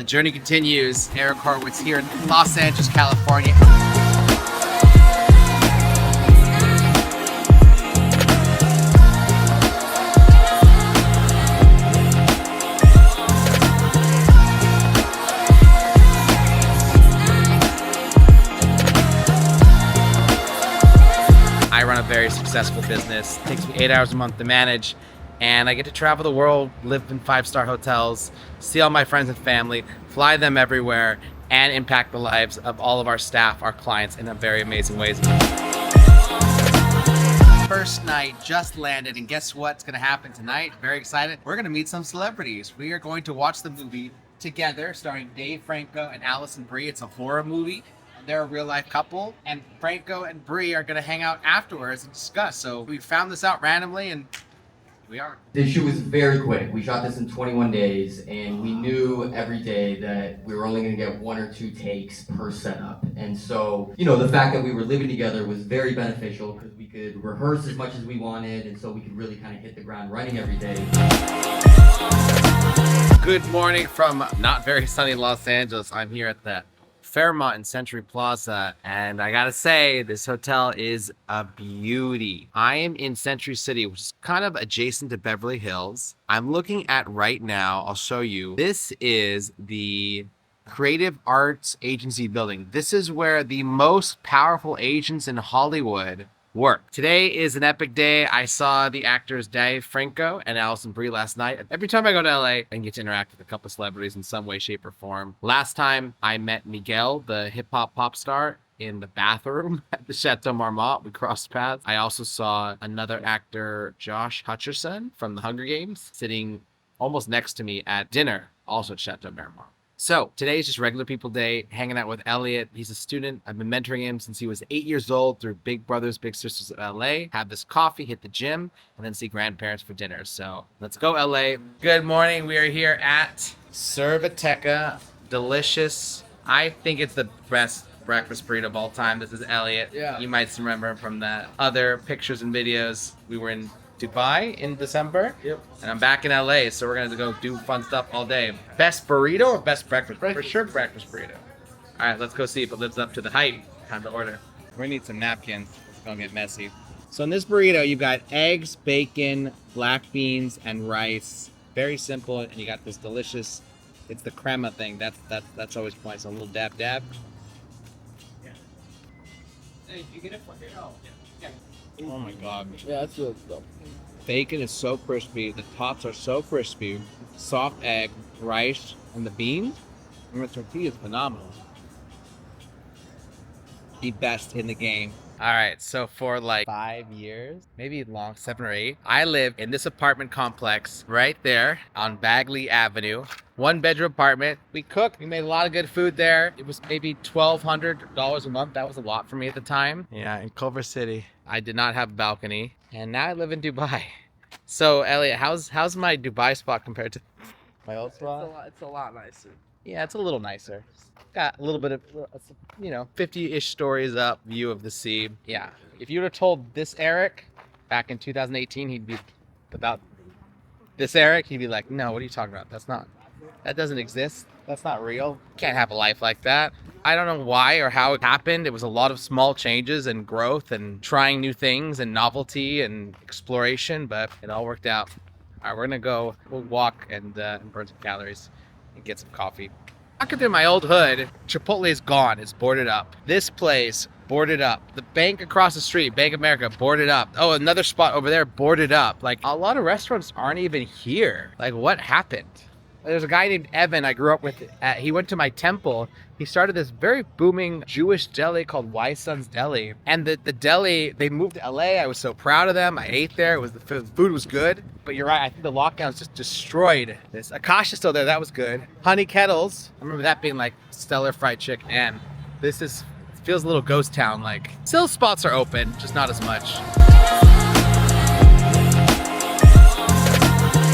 The journey continues. Eric Horwitz here in Los Angeles, California. I run a very successful business. It takes me 8 hours a month to manage. And I get to travel the world, live in 5-star hotels, see all my friends and family, fly them everywhere, and impact the lives of all of our staff, our clients, in a very amazing ways. First night just landed, and guess what's gonna happen tonight? Very excited. We're gonna meet some celebrities. We are going to watch the movie together, starring Dave Franco and Allison Brie. It's a horror movie. They're a real-life couple, and Franco and Brie are gonna hang out afterwards and discuss. So we found this out randomly, and we are. The shoot was very quick. We shot this in 21 days, and we knew every day that we were only going to get 1 or 2 takes per setup. And so, the fact that we were living together was very beneficial because we could rehearse as much as we wanted, and so we could really kind of hit the ground running every day. Good morning from not very sunny Los Angeles. I'm here at the Fairmont in Century Plaza, and I gotta say, this hotel is a beauty. I am in Century City, which is kind of adjacent to Beverly Hills. I'm looking at right now, I'll show you. This is the Creative Arts Agency building. This is where the most powerful agents in Hollywood work. Today is an epic day. I saw the actors Dave Franco and Allison Brie last night. Every time I go to LA, I get to interact with a couple celebrities in some way, shape, or form. Last time I met Miguel, the hip-hop pop star, in the bathroom at the Chateau Marmont. We crossed paths. I also saw another actor, Josh Hutcherson from the Hunger Games, sitting almost next to me at dinner, also at Chateau Marmont. So today is just regular people day, hanging out with Elliot. He's a student. I've been mentoring him since he was 8 years old through Big Brothers, Big Sisters of LA. Have this coffee, hit the gym, and then see grandparents for dinner. So let's go LA. Good morning. We are here at Cerviteca. Delicious. I think it's the best breakfast burrito of all time. This is Elliot. Yeah. You might remember him from the other pictures and videos. We were in Dubai in December. Yep. And I'm back in LA, so we're gonna go do fun stuff all day. Best burrito or best breakfast? For sure, breakfast burrito. All right, let's go see if it lives up to the hype. Time to order. We're gonna need some napkins. It's gonna get messy. So in this burrito, you've got eggs, bacon, black beans, and rice. Very simple, and you got this delicious. It's the crema thing. That's always point. So a little dab. Yeah. Hey, you get it for here? Oh, yeah. Oh my god. Yeah, that's good stuff. Bacon is so crispy. The tops are so crispy. Soft egg, rice, and the beans. And the tortilla is phenomenal. The best in the game. All right, so for like 5 years, maybe long, 7 or 8, I live in this apartment complex right there on Bagley Avenue. 1-bedroom apartment. We cooked. We made a lot of good food there. It was maybe $1,200 a month. That was a lot for me at the time. Yeah, in Culver City. I did not have a balcony, and now I live in Dubai. So, Elliot, how's my Dubai spot compared to my old spot? It's a lot nicer. Yeah, it's a little nicer. Got a little bit of, 50-ish stories up, view of the sea. Yeah. If you would have told this Eric back in 2018, he'd be about this Eric, he'd be like, no, what are you talking about? That doesn't exist. That's not real. Can't have a life like that. I don't know why or how it happened. It was a lot of small changes and growth and trying new things and novelty and exploration, but it all worked out. All right, we'll walk and burn some calories and get some coffee. Walking through my old hood, Chipotle is gone. It's boarded up. This place, boarded up. The bank across the street, Bank of America, boarded up. Oh, another spot over there, boarded up. Like, a lot of restaurants aren't even here. Like, what happened? There's a guy named Evan I grew up with. He went to my temple. He started this very booming Jewish deli called Y Son's Deli. And the deli, they moved to LA. I was so proud of them. I ate there. The food was good. But you're right. I think the lockdowns just destroyed this. Akasha's still there. That was good. Honey Kettles. I remember that being like stellar fried chicken. And this feels a little ghost town like. Still spots are open, just not as much.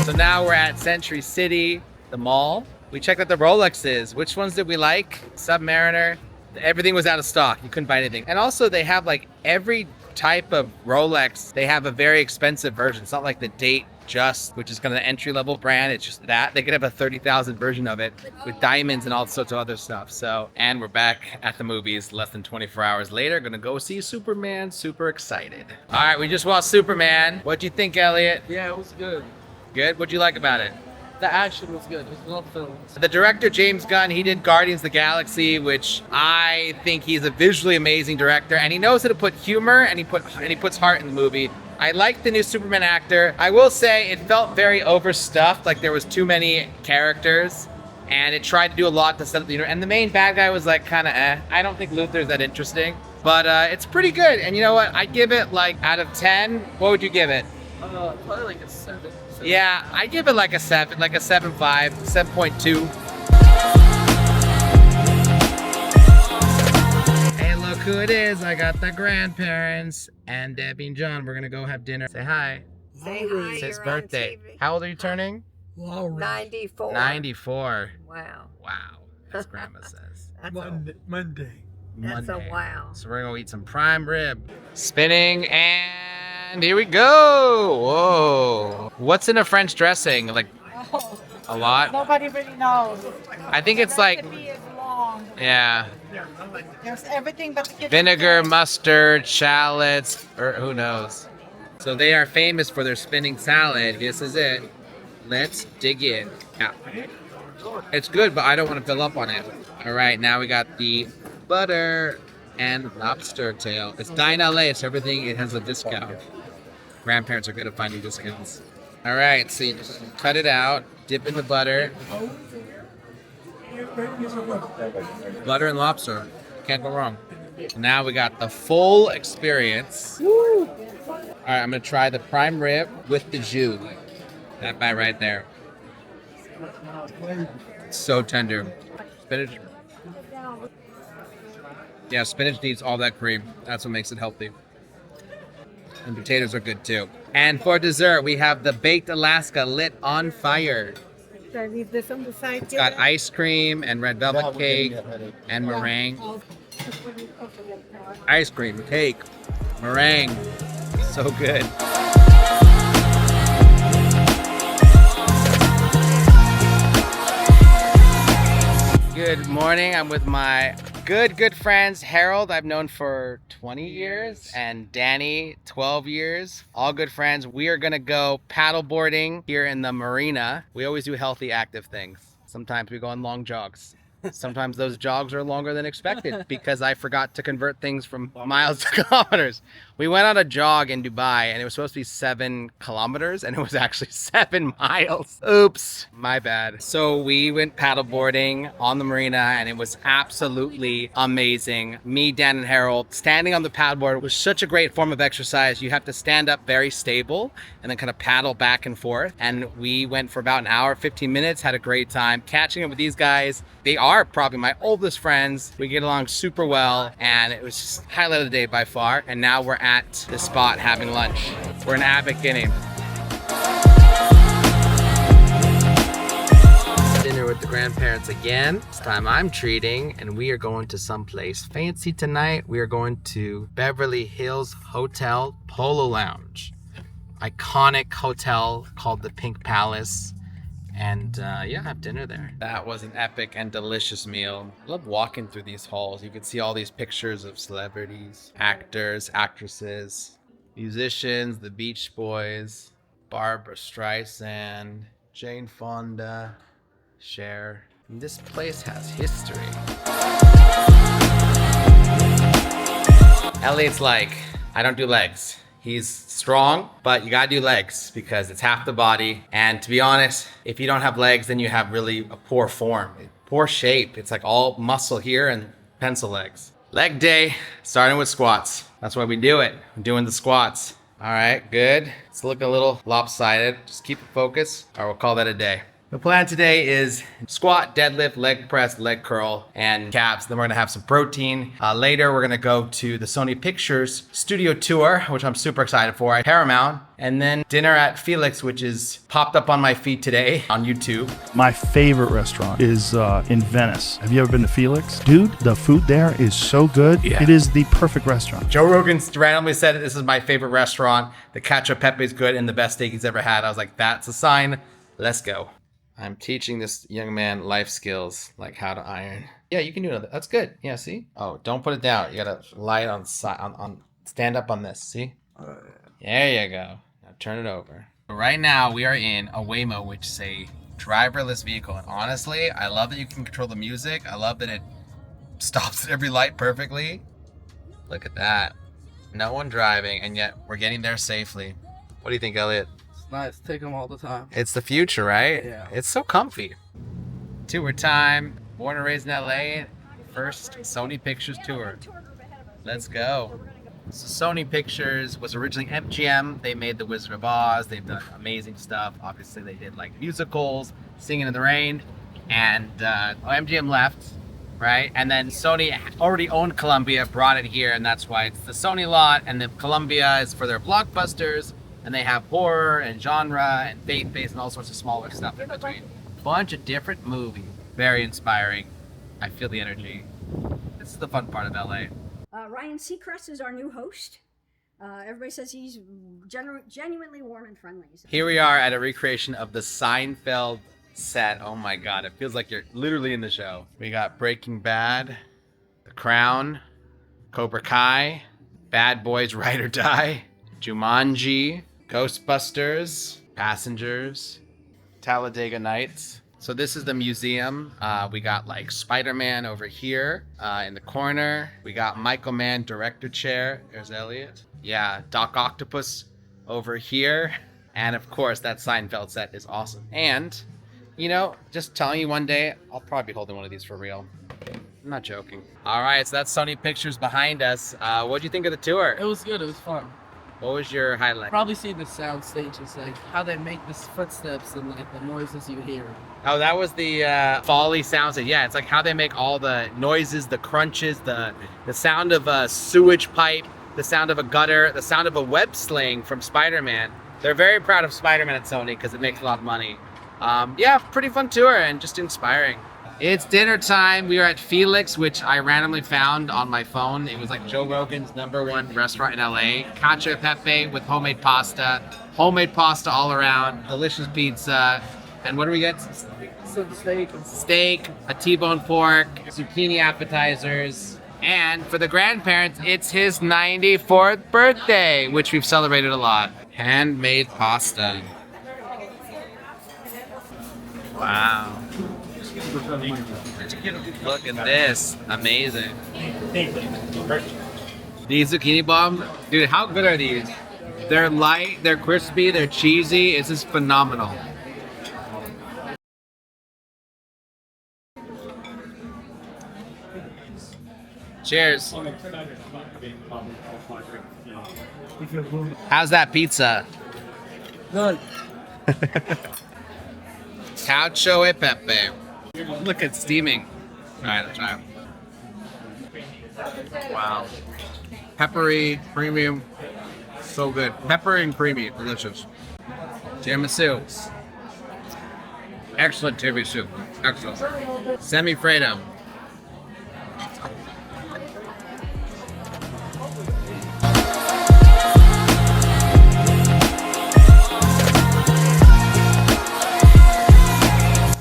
So now we're at Century City, the mall. We checked out the Rolexes. Which ones did we like? Submariner. Everything was out of stock. You couldn't buy anything. And also they have like every type of Rolex. They have a very expensive version. It's not like the date which is kind of the entry-level brand. It's just that. They could have a 30,000 version of it with diamonds and all sorts of other stuff. So, and we're back at the movies less than 24 hours later. Gonna go see Superman. Super excited. All right, we just watched Superman. What'd you think, Elliot? Yeah, it was good. Good? What'd you like about it? The action was good. It was well filmed. The director, James Gunn, he did Guardians of the Galaxy, which I think he's a visually amazing director, and he knows how to put humor and he puts heart in the movie. I like the new Superman actor. I will say it felt very overstuffed, like there was too many characters, and it tried to do a lot to set up the universe. And the main bad guy was like kind of I don't think Luthor's that interesting, but it's pretty good. And you know what? I give it like out of 10. What would you give it? Probably like a 7. Yeah, I give it like a 7, like a 7.5, 7.2. Hey, look who it is. I got the grandparents and Debbie and John. We're gonna go have dinner. Say hi. Say hi. It's his you're birthday. on TV. How old are you turning? 94. 94. Wow. Wow, as Grandma says. That's Monday. That's a wow. So we're gonna go eat some prime rib. Spinning and here we go. Whoa. What's in a French dressing? Like a lot? Nobody really knows. I think it's like, Recipe is long. yeah. There's everything but the Vinegar, mustard, shallots, or who knows. So they are famous for their spinning salad. This is it. Let's dig in. Yeah. It's good, but I don't want to fill up on it. All right, now we got the butter and lobster tail. It's Dine LA, so everything, it has a discount. Grandparents are good at finding discounts. All right, so you just cut it out, dip in the butter. Butter and lobster. Can't go wrong. Now we got the full experience. All right, I'm gonna try the prime rib with the jus. That bite right there. So tender. Spinach. Yeah, spinach needs all that cream. That's what makes it healthy. And potatoes are good too. And for dessert, we have the baked Alaska lit on fire. Should I leave this on the side? It's got ice cream and red velvet cake and meringue. Ice cream, cake, meringue. So good. Good morning. I'm with my good friends, Harold, I've known for 20 years, and Danny, 12 years. All good friends. We are gonna go paddle boarding here in the marina. We always do healthy, active things. Sometimes we go on long jogs. Sometimes those jogs are longer than expected because I forgot to convert things from miles to kilometers. We went on a jog in Dubai and it was supposed to be 7 kilometers and it was actually 7 miles. Oops, my bad. So we went paddleboarding on the marina and it was absolutely amazing. Me, Dan, and Harold standing on the paddleboard was such a great form of exercise. You have to stand up very stable and then kind of paddle back and forth. And we went for about an hour, 15 minutes, had a great time catching up with these guys. They are probably my oldest friends. We get along super well and it was just highlight of the day by far. And now we're at the spot having lunch. We're in Abbot Kinney. Dinner with the grandparents again. This time I'm treating and we are going to someplace fancy tonight. We are going to Beverly Hills Hotel Polo Lounge. Iconic hotel called the Pink Palace. And yeah, have dinner there. That was an epic and delicious meal. I love walking through these halls. You can see all these pictures of celebrities, actors, actresses, musicians, the Beach Boys, Barbara Streisand, Jane Fonda, Cher. And this place has history. Elliot's like, I don't do legs. He's strong, but you gotta do legs because it's half the body. And to be honest, if you don't have legs, then you have really a poor form, poor shape. It's like all muscle here and pencil legs. Leg day, starting with squats. That's why we do it. I'm doing the squats. All right, good. It's looking a little lopsided. Just keep it focused or we'll call that a day. The plan today is squat, deadlift, leg press, leg curl, and calves. Then we're gonna have some protein. Later, we're gonna go to the Sony Pictures studio tour, which I'm super excited for, at Paramount. And then dinner at Felix, which is popped up on my feed today on YouTube. My favorite restaurant is in Venice. Have you ever been to Felix? Dude, the food there is so good. Yeah. It is the perfect restaurant. Joe Rogan randomly said this is my favorite restaurant. The cacio e pepe is good and the best steak he's ever had. I was like, that's a sign. Let's go. I'm teaching this young man life skills, like how to iron. Yeah, you can do it. That's good. Yeah, see? Oh, don't put it down. You gotta lie it on stand up on this. See? There you go. Now turn it over. Right now we are in a Waymo, which is a driverless vehicle. And honestly, I love that you can control the music. I love that it stops at every light perfectly. Look at that. No one driving, and yet we're getting there safely. What do you think, Elliot? It's nice. Take them all the time. It's the future, right? Yeah. It's so comfy. Tour time. Born and raised in LA. First Sony Pictures tour. Let's go. So Sony Pictures was originally MGM. They made The Wizard of Oz. They've done amazing stuff. Obviously, they did like musicals, Singing in the Rain, and MGM left, right? And then Sony already owned Columbia, brought it here, and that's why it's the Sony lot. And then Columbia is for their blockbusters. And they have horror and genre and faith-based and all sorts of smaller stuff in between. Bunch of different movies. Very inspiring. I feel the energy. This is the fun part of LA. Ryan Seacrest is our new host. Everybody says he's genuinely warm and friendly. So. Here we are at a recreation of the Seinfeld set. Oh my God, it feels like you're literally in the show. We got Breaking Bad, The Crown, Cobra Kai, Bad Boys Ride or Die, Jumanji, Ghostbusters, Passengers, Talladega Nights. So this is the museum. We got like Spider-Man over here in the corner. We got Michael Mann director chair. There's Elliot. Yeah, Doc Octopus over here. And of course, that Seinfeld set is awesome. And, you know, just telling you one day, I'll probably be holding one of these for real. I'm not joking. All right, so that's Sony Pictures behind us. What'd you think of the tour? It was good. It was fun. What was your highlight? Probably seeing the sound stages, like how they make the footsteps and like the noises you hear. Oh, that was the Foley sounds. Yeah, it's like how they make all the noises, the crunches, the sound of a sewage pipe, the sound of a gutter, the sound of a web sling from Spider-Man. They're very proud of Spider-Man at Sony because it makes a lot of money. Yeah, pretty fun tour and just inspiring. It's dinner time. We are at Felix, which I randomly found on my phone. It was like Joe Rogan's #1 restaurant in LA. Cacio e pepe with homemade pasta all around, delicious pizza. And what do we get? Some steak. Steak, a T-bone pork, zucchini appetizers. And for the grandparents, it's his 94th birthday, which we've celebrated a lot. Handmade pasta. Wow. Look at this. Amazing. These zucchini bombs, dude, how good are these? They're light, they're crispy, they're cheesy. It's just phenomenal. Cheers. How's that pizza? Good. Cacio e pepe. Look, it's steaming. All right, let's try it. Wow. Peppery, premium, so good. Peppery and creamy, delicious. Tiramisu. Excellent tiramisu. Excellent. Semi-Fredo.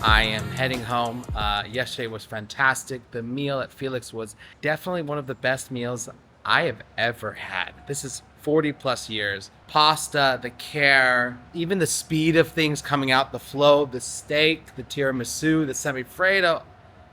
I am heading home. Yesterday was fantastic. The meal at Felix was definitely one of the best meals I have ever had. This is 40 plus years. Pasta, the care, even the speed of things coming out, the flow, the steak, the tiramisu, the semi-Fredo,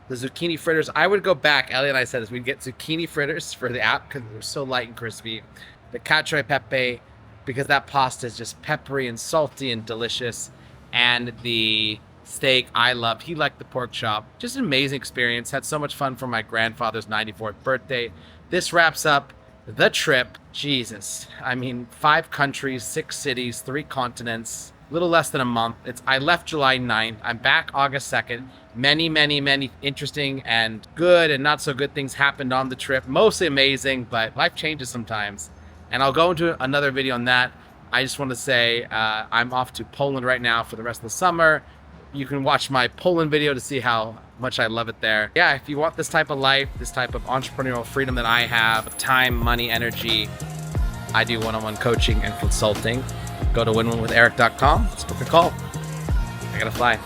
the zucchini fritters. I would go back. Ellie and I said this. We'd get zucchini fritters for the app because they're so light and crispy. The cacio e pepe, because that pasta is just peppery and salty and delicious. And the steak I loved. He liked the pork chop. Just an amazing experience. Had so much fun for my grandfather's 94th birthday. This wraps up the trip. Jesus. I mean, 5 countries, 6 cities, 3 continents. little less than a month. I left July 9th. I'm back August 2nd. Many interesting and good and not so good things happened on the trip. Mostly amazing, but life changes sometimes. And I'll go into another video on that. I just want to say I'm off to Poland right now for the rest of the summer. You can watch my Poland video to see how much I love it there. Yeah, if you want this type of life, this type of entrepreneurial freedom that I have, time, money, energy, I do one-on-one coaching and consulting. Go to winwinwitheric.com. Let's book a call. I gotta fly.